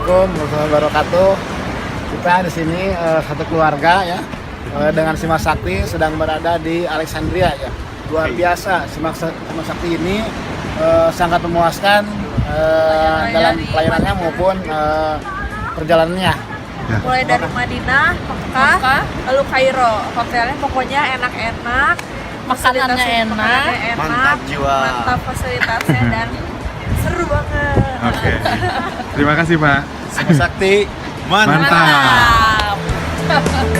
Assalamualaikum warahmatullahi wabarakatuh. Kita di sini satu keluarga ya dengan Simak Sakti sedang berada di Alexandria ya. Luar biasa Simak Sakti ini sangat memuaskan dalam pelayanannya maupun perjalanannya. Ya. Mulai dari Madinah, Mekah, lalu Kairo. Hotelnya pokoknya enak-enak, Makanannya enak, Mantap jiwa. mantap fasilitasnya dan seru banget. Oke. Terima kasih Pak. Simak Sakti. Mantap. Mantap.